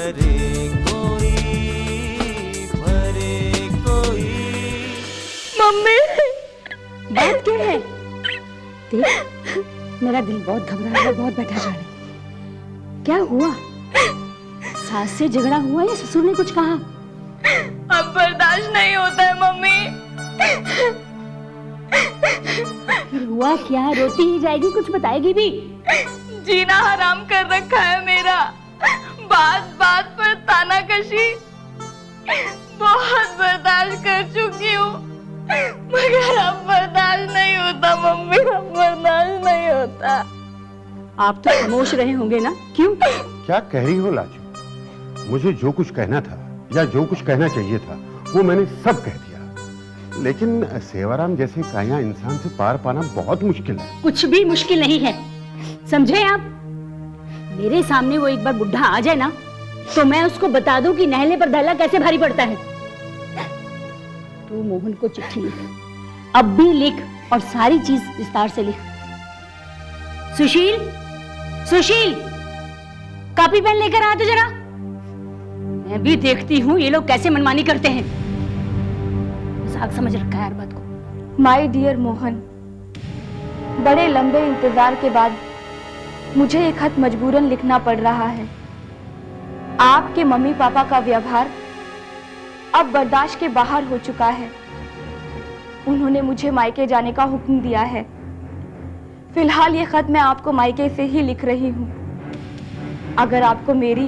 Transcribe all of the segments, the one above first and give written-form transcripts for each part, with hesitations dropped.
करे कोई, भरे कोई। मम्मी बात क्या है? देख, मेरा दिल बहुत घबरा है, बहुत बैठा जा रहा है। क्या हुआ? सास से झगड़ा हुआ या ससुर ने कुछ कहा? अब बर्दाश्त नहीं होता है मम्मी। फिर हुआ क्या? रोती ही जाएगी, कुछ बताएगी भी? जीना हराम कर रखा है मेरा। बात बात पर तानाकशी बहुत बर्दाश्त कर चुकी हूँ, मगर अब बर्दाश्त नहीं होता मम्मी, अब बर्दाश्त नहीं होता। आप तो खामोश रहे होंगे ना? क्यों? क्या कह रही हो लाजू? मुझे जो कुछ कहना था या जो कुछ कहना चाहिए था वो मैंने सब कह दिया, लेकिन सेवाराम जैसे काया इंसान से पार पाना बहुत मुश्किल है। कुछ भी मुश्किल नहीं है, समझे आप? मेरे सामने वो एक बार बुढ़ा आ जाए ना, तो मैं उसको बता दूं कि नहले पर दहला कैसे भारी पड़ता है। तू मोहन को चिट्ठी लिख, अब भी लिख, और सारी चीज विस्तार से लिख। सुशील, सुशील, कॉपी पेन लेकर आ तो जरा। मैं भी देखती हूँ ये लोग कैसे मनमानी करते हैं। मजाक समझ रखा है हर बात को। माय डियर मोहन, बड़े लंबे इंतजार के बाद मुझे एक खत मजबूरन लिखना पड़ रहा है। आपके मम्मी पापा का व्यवहार अब बर्दाश्त के बाहर हो चुका है। उन्होंने मुझे मायके जाने का हुक्म दिया है। फिलहाल ये खत मैं आपको मायके से ही लिख रही हूँ। अगर आपको मेरी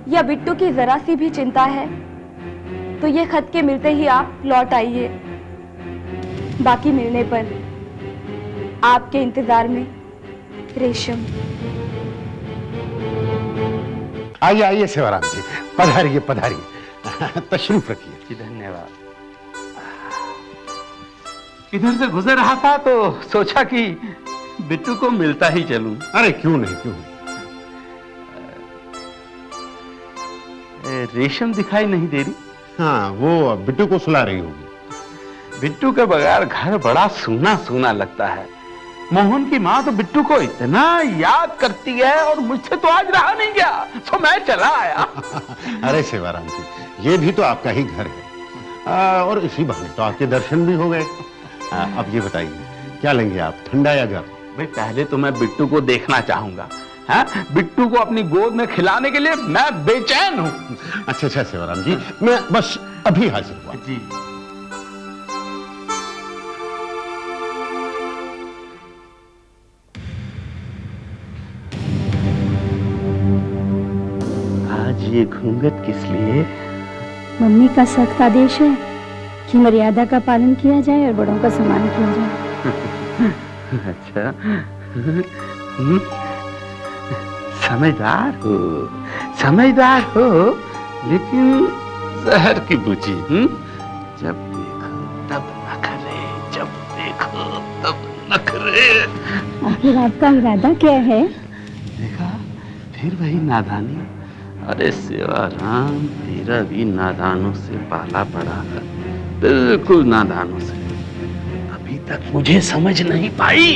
या बिट्टू की जरा सी भी चिंता है तो ये खत के मिलते ही आप लौट आइए। बाकी मिलने पर आपके इंतजार में रेशम। आइए आइए सेवाराम जी, पधारिए पधारिए, तशरीफ रखिए। धन्यवाद। इधर से गुजर रहा था तो सोचा कि बिट्टू को मिलता ही चलूं। अरे क्यों नहीं, क्यों नहीं। रेशम दिखाई नहीं दे रही? हाँ, वो बिट्टू को सुला रही होगी। बिट्टू के बगैर घर बड़ा सूना सूना लगता है। मोहन की माँ तो बिट्टू को इतना याद करती है और मुझसे तो आज रहा नहीं गया, तो मैं चला आया। अरे सेवाराम जी, ये भी तो आपका ही घर है, और इसी बहाने तो आपके दर्शन भी हो गए। अब ये बताइए, क्या लेंगे आप, ठंडा या गर्म? भाई पहले तो मैं बिट्टू को देखना चाहूंगा। हाँ? बिट्टू को अपनी गोद में खिलाने के लिए मैं बेचैन हूँ। अच्छा अच्छा सेवाराम जी, मैं बस अभी हाजिर हुआ। जी। आज ये घूंघट किस लिए? मम्मी का सख्त आदेश है कि मर्यादा का पालन किया जाए और बड़ों का सम्मान किया जाए। अच्छा, समझदार हो, समझदार हो, लेकिन जहर की बूझी। जब देखो तब नखरे, जब देखो तब नखरे। आखिर आपका इरादा क्या है? देखा, फिर वही नादानी। अरे सेवाराम, तेरा भी नादानों से पाला पड़ा है, बिल्कुल नादानों से। अभी तक मुझे समझ नहीं पाई,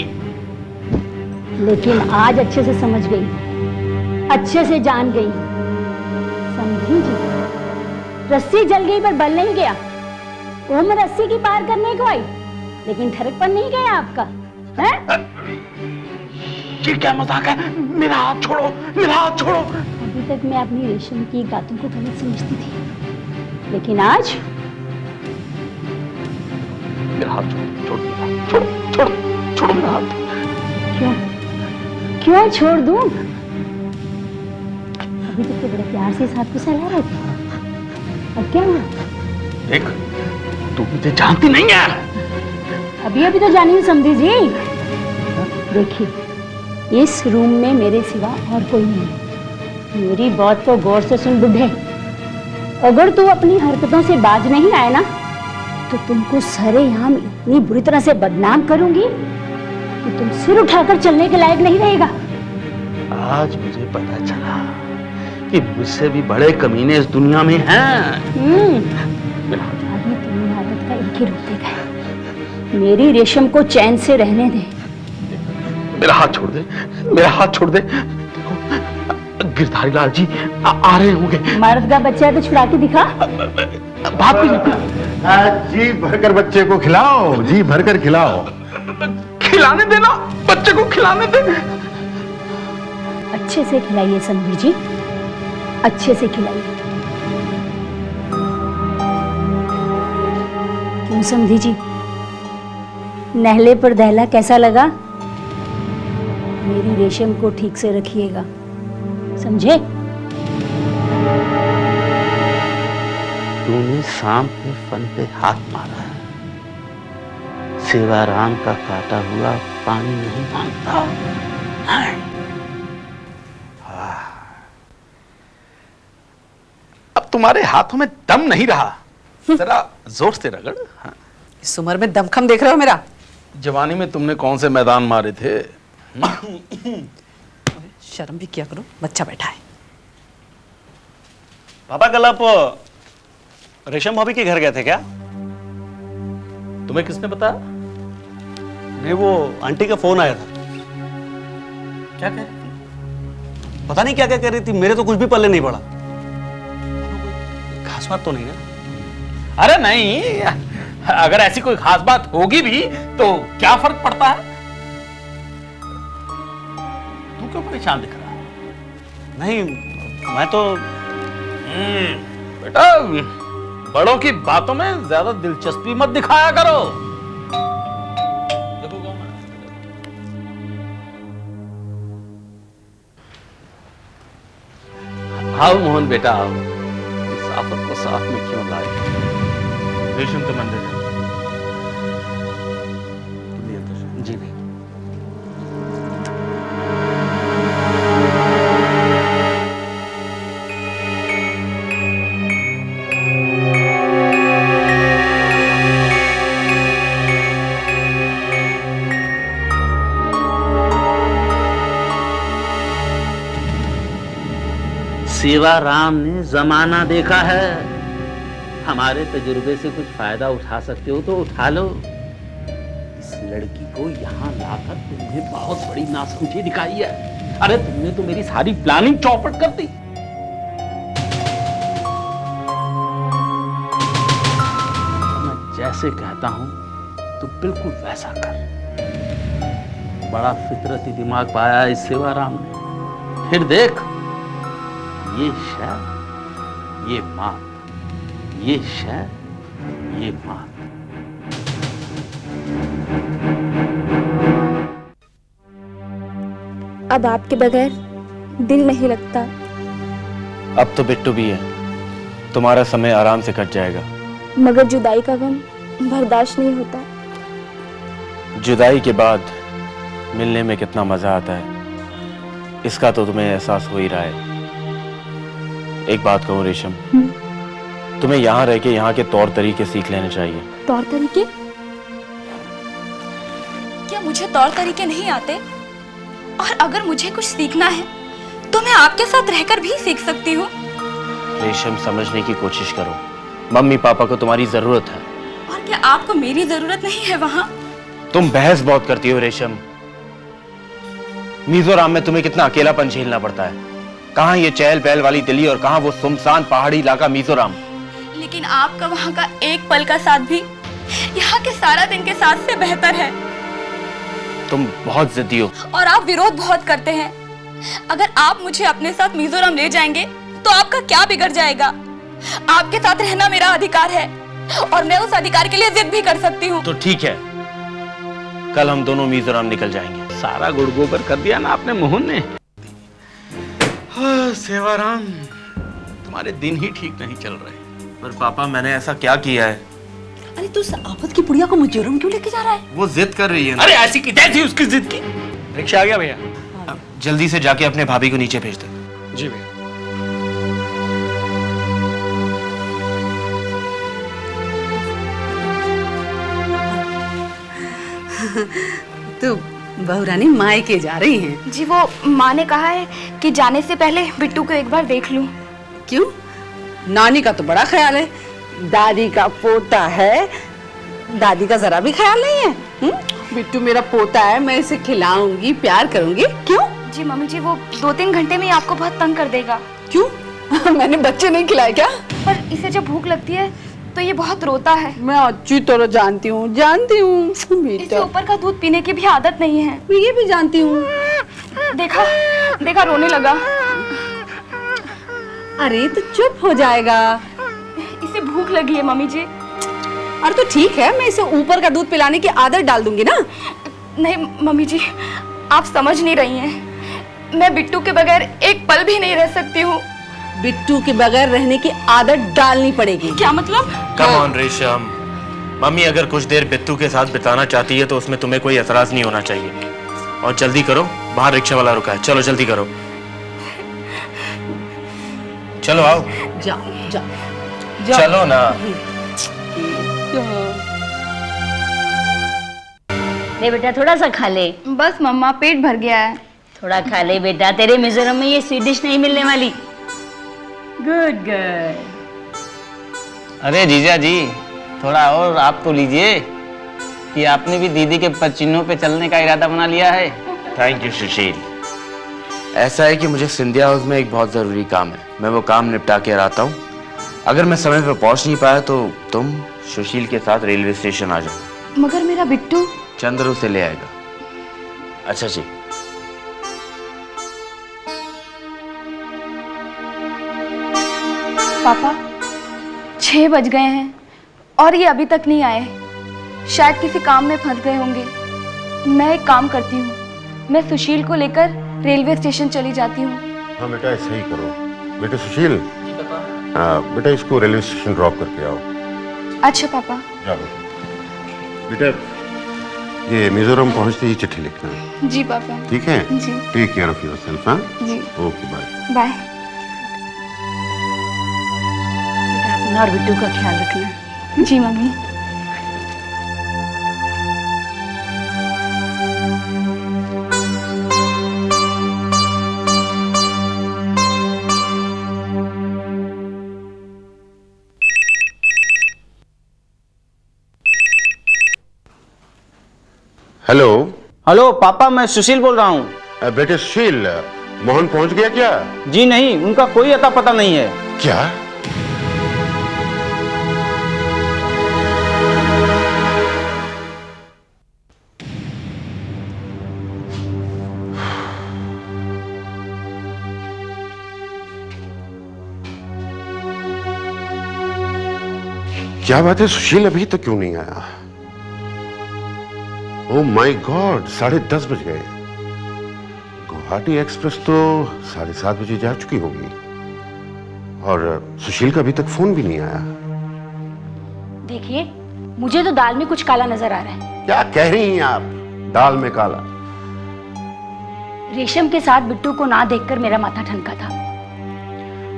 लेकिन आज अच्छे से समझ गई, अच्छे से जान गई। समझी जी, रस्सी जल गई पर बल नहीं गया। उम्र रस्सी की पार करने को आई, लेकिन ठरक पर नहीं गया आपका, है? ये क्या मजाक है? मेरा हाथ छोड़ो, मेरा हाथ छोड़ो। अभी तक मैं अपनी रेशम की बातों को गलत समझती थी, लेकिन आज मेरा हाथ छोड़ो, छोड़ो, छोड़ो, छोड़ो मेरा हाथ। क्यों क्यों छोड़ दूं? अभी तक तो बड़े प्यार से इस हाथ को सहला रहे थे, अब क्या हुआ? देख, तू मुझे जानती नहीं है। अभी अभी तो जानी हूँ समधी जी। देखिए, इस रूम में मेरे सिवा और कोई नहीं है। मेरी बात को गौर से सुन बुढ़े, अगर तू अपनी हरकतों से बाज नहीं आए ना, तो तुमको सरेआम इतनी बुरी तरह से बदनाम करूंगी कि तुम सिर उठाकर चलने के लायक नहीं रहेगा। आज मुझे पता चला कि मुझसे भी बड़े कमीने इस दुनिया में हैं। अभी तुम्हें आदत का एक ही रूप देखा है, मेरी रेशम को चैन से रहने दे। मेरा हाथ छोड़ दे, मेरा हाथ छोड़ दे। गिरधारी लाल जी आ रहे होंगे। मर्द का बच्चा है तो छुड़ा के दिखा। बात भी जी भरकर बच्चे को खिलाओ, जी भरकर खिलाओ। खिलाने देना, बच्चे को खिलाने दे। अच्छे से खिलाइए समधी जी, अच्छे से खिलाइए। क्यों समधी जी, नहले पर दहला कैसा लगा? मेरी रेशम को ठीक से रखिएगा, समझे? तूने सांप के फन पे हाथ मारा है। सेवाराम का काटा हुआ पानी नहीं मांगता। अब तुम्हारे हाथों में दम नहीं रहा, जरा जोर से रगड़। हाँ। इस उम्र में दमखम देख रहे हो मेरा? जवानी में तुमने कौन से मैदान मारे थे? शर्म भी किया करो, बच्चा बैठा है। पापा कल आप रेशम भाभी के घर गए थे क्या? तुम्हें किसने बताया? नहीं, वो आंटी का फोन आया था। क्या कह रही थी? पता नहीं क्या क्या कह रही थी, मेरे तो कुछ भी पल्ले नहीं पड़ा। खास बात तो नहीं ना? अरे नहीं, अगर ऐसी कोई खास बात होगी भी तो क्या फर्क पड़ता है? तू क्यों परेशान दिख रहा है? नहीं, मैं तो बेटा, बड़ों की बातों में ज्यादा दिलचस्पी मत दिखाया करो। देखो कौन है? आओ मोहन बेटा, आओ। इस आफत को साथ में क्यों लाए? रेशम तो मंदिर है। जी नहीं। सेवाराम ने जमाना देखा है। हमारे तजुर्बे से कुछ फायदा उठा सकते हो तो उठा लो। इस लड़की को यहाँ लाकर तुमने बहुत बड़ी नासमझी दिखाई है। अरे तुमने तो मेरी सारी प्लानिंग चौपट कर दी। मैं जैसे कहता हूं तो बिल्कुल वैसा कर। बड़ा फितरती दिमाग पाया इस सेवाराम ने। फिर देख, ये शह, ये मात, ये शह, ये मात। अब आपके बगैर दिल नहीं लगता। अब तो बिट्टू भी है, तुम्हारा समय आराम से कट जाएगा। मगर जुदाई का गम बर्दाश्त नहीं होता। जुदाई के बाद मिलने में कितना मजा आता है, इसका तो तुम्हें एहसास हो ही रहा है। एक बात कहूँ रेशम, तुम्हें यहाँ रह के यहाँ के तौर तरीके सीख लेने चाहिए। तौर तरीके? क्या मुझे तौर तरीके नहीं आते? और अगर मुझे कुछ सीखना है तो मैं आपके साथ रहकर भी सीख सकती हूँ। रेशम, समझने की कोशिश करो, मम्मी पापा को तुम्हारी जरूरत है। और क्या आपको मेरी जरूरत नहीं है वहाँ? तुम बहस बहुत करती हो रेशम। मिजोरम में तुम्हें कितना अकेलापन झेलना पड़ता है। कहाँ ये चहल पहल वाली दिल्ली और कहाँ वो सुनसान पहाड़ी इलाका मिजोरम। लेकिन आपका वहाँ का एक पल का साथ भी यहाँ के सारा दिन के साथ से बेहतर है। तुम बहुत जिद्दी हो और आप विरोध बहुत करते हैं। अगर आप मुझे अपने साथ मिजोरम ले जाएंगे तो आपका क्या बिगड़ जाएगा? आपके साथ रहना मेरा अधिकार है और मैं उस अधिकार के लिए जिद भी कर सकती हूँ। तो ठीक है, कल हम दोनों मिजोरम निकल जाएंगे। सारा गुड़ गोबर कर दिया ना आपने मोहन ने। हाँ, सेवाराम, तुम्हारे दिन ही ठीक नहीं चल रहे। पर पापा, मैंने ऐसा क्या किया है? अरे तू आफत की पुड़िया को मिजोरम क्यों लेके जा रहा है? वो जिद कर रही है ना। अरे ऐसी की तैसी उसकी जिद की। रिक्शा आ गया भैया। जल्दी से जाके अपने भाभी को नीचे भेज दे। जी भैया। तो बहुरानी मायके जा रही हैं। जी, वो माँ ने कहा है कि जाने से पहले बिट्टू को एक बार देख लूं। क्यों? नानी का तो बड़ा ख्याल है, दादी का पोता है, दादी का जरा भी ख्याल नहीं है। बिट्टू मेरा पोता है, मैं इसे खिलाऊंगी, प्यार करूंगी। क्यों? जी मम्मी जी, वो 2-3 घंटे में ही आपको बहुत तंग कर देगा। क्यों? मैंने बच्चे नहीं खिलाए क्या? पर इसे जब भूख लगती है तो ये बहुत रोता है। मैं अच्छी तरह जानती हूँ इसे बेटा। ऊपर का दूध पीने की भी आदत नहीं है। मैं ये भी जानती हूँ। देखा रोने लगा। अरे तो चुप हो जाएगा। इसे भूख लगी है मम्मी जी। अरे तो ठीक है, मैं इसे ऊपर का दूध पिलाने की आदत डाल दूंगी ना। नहीं मम्मी जी, आप समझ नहीं रही हैं। मैं बिट्टू के बगैर एक पल भी नहीं रह सकती हूँ। बिट्टू के बगैर रहने की आदत डालनी पड़ेगी। क्या मतलब? कम ऑन रेशम, मम्मी अगर कुछ देर बिट्टू के साथ बिताना चाहती है तो उसमें तुम्हें कोई एतराज नहीं होना चाहिए। और जल्दी करो, बाहर रिक्शा वाला रुका है, चलो जल्दी करो, चलो आओ। जाओ चलो ना। ले बेटा थोड़ा सा खा ले। बस मम्मा, पेट भर गया है। थोड़ा खा ले बेटा, तेरे मिजोरम में ये स्वीट डिश नहीं मिलने वाली। Good girl. अरे जीजा जी, थोड़ा और आप तो लीजिए कि आपने भी दीदी के पसीनों पे चलने का इरादा बना लिया है। थैंक यू सुशील। ऐसा है कि मुझे सिंधिया हाउस में एक बहुत जरूरी काम है, मैं वो काम निपटा के आता हूँ। अगर मैं समय पर पहुंच नहीं पाया तो तुम सुशील के साथ रेलवे स्टेशन आ जाओ। मगर मेरा बिट्टू? चंद्र उसे ले आएगा। अच्छा जी। पापा, 6 बज गए हैं और ये अभी तक नहीं आए। शायद किसी काम में फंस गए होंगे। मैं एक काम करती हूँ, मैं सुशील को लेकर रेलवे स्टेशन चली जाती हूँ। हाँ बेटा, ऐसा ही करो। बेटा सुशील, बेटा इसको रेलवे स्टेशन ड्रॉप करके आओ। अच्छा पापा। जाओ बेटा, ये मिजोरम पहुंचते ही चिट्ठी लिखना। जी पापा। ठीक है? जी। Take care of yourself. हाँ जी। Okay, bye. बाय। बेटा अपना और बिट्टू का ख्याल रखना। जी मम्मी। हेलो। हेलो पापा, मैं सुशील बोल रहा हूँ। बेटे सुशील, मोहन पहुंच गया क्या? जी नहीं, उनका कोई अता पता नहीं है। क्या? क्या बात है, सुशील अभी तक क्यों नहीं आया? ओह माय गॉड, 10:30 बज गए। गुवाहाटी एक्सप्रेस तो 7:30 बजे जा चुकी होगी और सुशील का अभी तक फोन भी नहीं आया। देखिए, मुझे तो दाल में कुछ काला नजर आ रहा है। क्या कह रही हैं आप? दाल में काला? रेशम के साथ बिट्टू को ना देखकर मेरा माथा ठनका था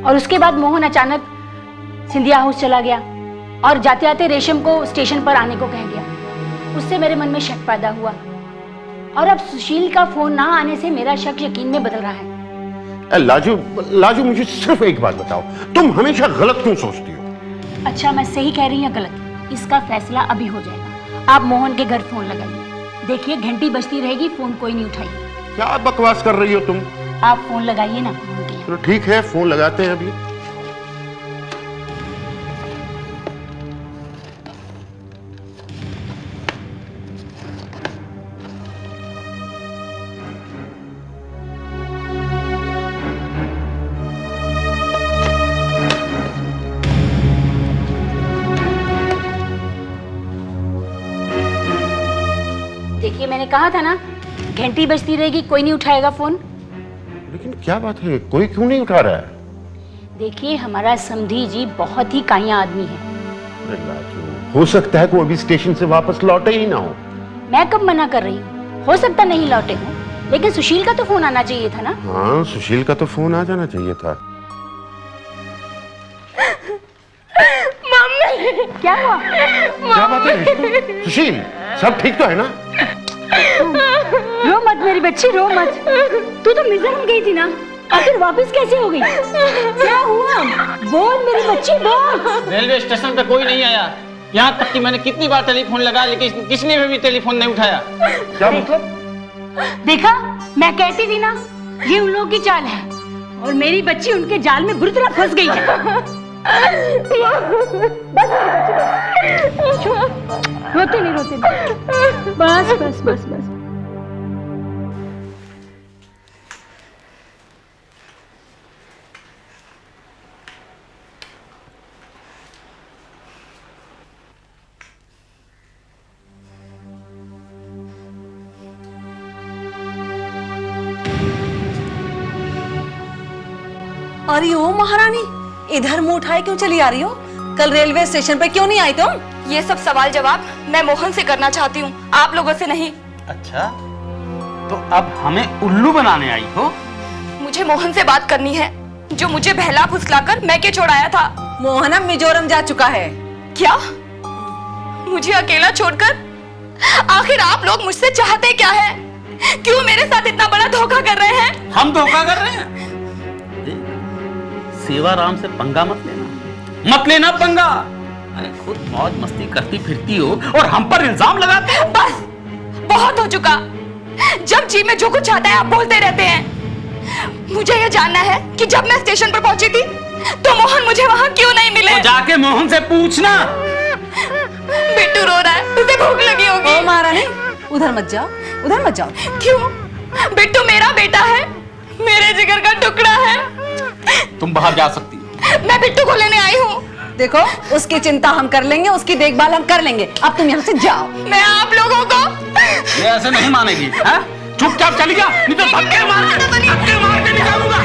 और उसके बाद मोहन अचानक सिंधिया हाउस चला गया और जाते आते रेशम को स्टेशन पर आने को कह गया। उससे मेरे मन में शक पैदा हुआ और अब सुशील का फोन ना आने से मेरा शक यकीन में बदल रहा है। लाजू मुझे सिर्फ एक बात बताओ, तुम हमेशा गलत क्यों सोचती हो? अच्छा, मैं सही कह रही हूँ या गलत, इसका फैसला अभी हो जाएगा। आप मोहन के घर फोन लगाइए, देखिए घंटी बजती रहेगी, फोन कोई नहीं उठाइए। क्या बकवास कर रही हो तुम? आप फोन लगाइए ना। चलो ठीक है, फोन लगाते हैं अभी। देखिए, मैंने कहा था ना, घंटी बजती रहेगी, कोई नहीं उठाएगा फोन। लेकिन क्या बात है, कोई क्यों नहीं उठा रहा है? देखिए, हमारा समधी जी बहुत ही काया आदमी है। अरे लाजू, हो सकता है कि वो अभी स्टेशन से वापस लौटे ही ना हो। मैं कब मना कर रही हूँ, हो सकता नहीं लौटे हो, लेकिन सुशील का तो फोन आना चाहिए था ना। हाँ, सुशील का तो फोन आ जाना चाहिए था। मम्मी, क्या हुआ? क्या बात है सुशील, सब ठीक तो है ना? रो मत मेरी बच्ची, रो मत। तू तो मिजोरम गई थी ना, आखिर वापस कैसे हो गई? क्या हुआ? बोल मेरी बच्ची, बोल। रेलवे स्टेशन पे कोई नहीं आया, यहाँ तक कि मैंने कितनी बार टेलीफोन लगाया लेकिन किसी ने भी टेलीफोन नहीं उठाया। क्या मतलब? देखा, मैं कहती थी ना, ये उन लोगों की चाल है और मेरी बच्ची उनके जाल में बुरी तरह फंस गई है। रोते नहीं, रोते नहीं। बस बस बस बस। अरे ओ महारानी, इधर मुंह उठाए क्यों चली आ रही हो? कल रेलवे स्टेशन पे क्यों नहीं आई तुम? ये सब सवाल जवाब मैं मोहन से करना चाहती हूँ, आप लोगों से नहीं। अच्छा, तो अब हमें उल्लू बनाने आई हो? मुझे मोहन से बात करनी है, जो मुझे बहला फुसलाकर मैके छोड़ाया था। मोहन अब मिजोरम जा चुका है। क्या? मुझे अकेला छोड़कर? आखिर आप लोग मुझसे चाहते क्या है? क्यों मेरे साथ इतना बड़ा धोखा कर रहे हैं? हम धोखा कर रहे हैं? सेवाराम से पंगा मत लेना पंगा। अरे खुद मौज मस्ती करती फिरती हो और हम पर इल्जाम लगाते हो। बस बहुत हो चुका। जब जी में जो कुछ आता है आप बोलते रहते हैं। मुझे ये जानना है कि जब मैं स्टेशन पर पहुंची थी तो मोहन मुझे वहां क्यों नहीं मिले? तो जाके मोहन से पूछना। बिट्टू रो रहा है, उसे भूख लगी होगी। ओ महारानी, उधर मत जाओ, उधर मत जाओ। क्यों? बिट्टू मेरा बेटा है, मेरे जिगर का टुकड़ा है। तुम बाहर जा सकती हो। मैं बिट्टू को लेने आई हूँ। देखो, उसकी चिंता हम कर लेंगे, उसकी देखभाल हम कर लेंगे। अब तुम यहाँ से जाओ। मैं आप लोगों को ये ऐसे नहीं मानेगी। चुपचाप चली जा, नहीं तो धक्के मार के निकालूंगा।